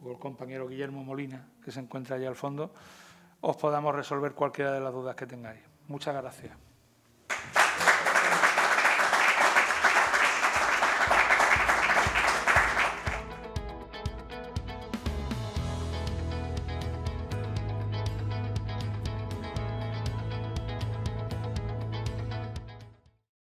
o el compañero Guillermo Molina, que se encuentra allá al fondo, os podamos resolver cualquiera de las dudas que tengáis. Muchas gracias.